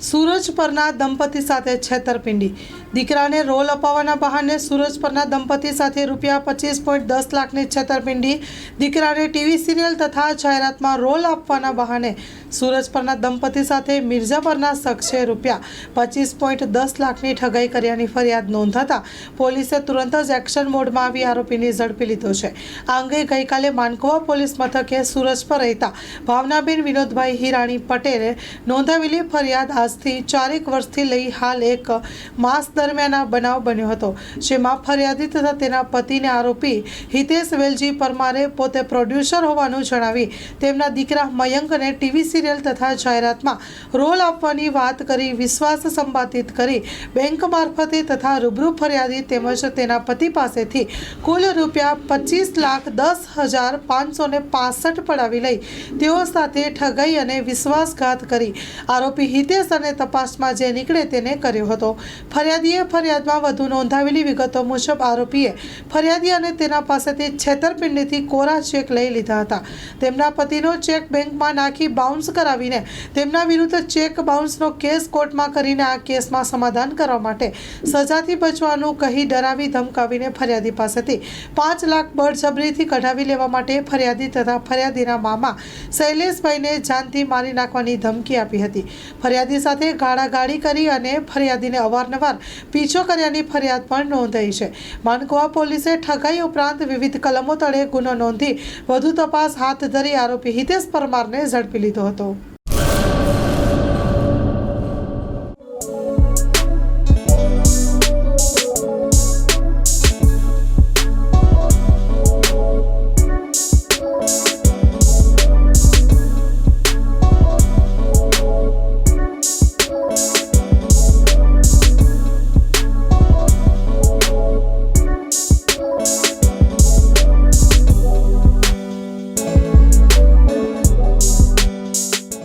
સુરજ પરના દંપતી સાથે છેતરપિંડી। દીકરાને રોલ અપાવવાના બહાને સુરજ પરના દંપતી સાથે ₹25.10 લાખની છેતરપિંડી। દીકરાને ટીવી સિરિયલ તથા જાહેરાતમાં રોલ આપવાના બહાને સુરજ પરના દંપતી સાથે મિર્ઝા પરના શખ્સે ₹25.10 લાખની ઠગાઈ કર્યાની ફરિયાદ નોંધાતા પોલીસે તુરંત જ એક્શન મોડમાં આવી આરોપીને ઝડપી લીધો છે। આ અંગે ગઈકાલે માનકોવા પોલીસ મથકે સુરજ પર રહેતા ભાવનાબેન વિનોદભાઈ હિરાણી પટેલે નોંધાવેલી ફરિયાદ આજથી 4 વર્ષથી લઈ હાલ એક માસ દરમિયાન આ બનાવ બન્યો હતો, જેમાં ફરિયાદી તથા તેના પતિને આરોપી હિતેશ વેલજી પરમારે પોતે પ્રોડ્યુસર હોવાનું જણાવી તેમના દીકરા મયંકને ટીવી સિરિયલ તથા જાહેરાતમાં રોલ આપવાની વાત કરી વિશ્વાસ સંપાદિત કરી બેંક મારફતે તથા રૂબરૂ ફરિયાદી તેમજ તેના પતિ પાસેથી કુલ ₹25,10,565 પડાવી લઈ તેઓ સાથે ઠગાઈ અને વિશ્વાસઘાત કરી આરોપી હિતેશ અને તપાસમાં જે નીકળે તેને કર્યો હતો। ફરિયાદીએ ફરિયાદમાં વધુ નોંધાવેલી વિગતો મુજબ આરોપીએ ફરિયાદી અને તેના પાસેથી છેતરપિંડીથી કોરા ચેક લઈ લીધા હતા। તેમના પતિનો ચેક બેંકમાં નાખી બાઉન્સ કરાવીને તેમના વિરુદ્ધ ચેક બાઉન્સનો કેસ કોર્ટમાં કરીને આ કેસમાં સમાધાન કરવા માટે સજાથી બચવાનું કહી ડરાવી ધમકાવીને ફરિયાદી પાસેથી ₹5 લાખ બળજબરીથી કઢાવી લેવા માટે ફરિયાદી તથા ફરિયાદીના મામા શૈલેષભાઈને જાનથી મારી નાખવાની ધમકી આપી હતી। ફરિયાદી સાથે ગાળાગાળી કરી અને ફરિયાદીને અવારનવાર પીછો કર્યાની ફરિયાદ પણ નોંધાઈ છે। માનકોવા પોલીસે ઠગાઈ ઉપરાંત વિવિધ કલમો તળે ગુનો નોંધી વધુ તપાસ હાથ ધરી આરોપી હિતેશ પરમારને ઝડપી લીધો હતો।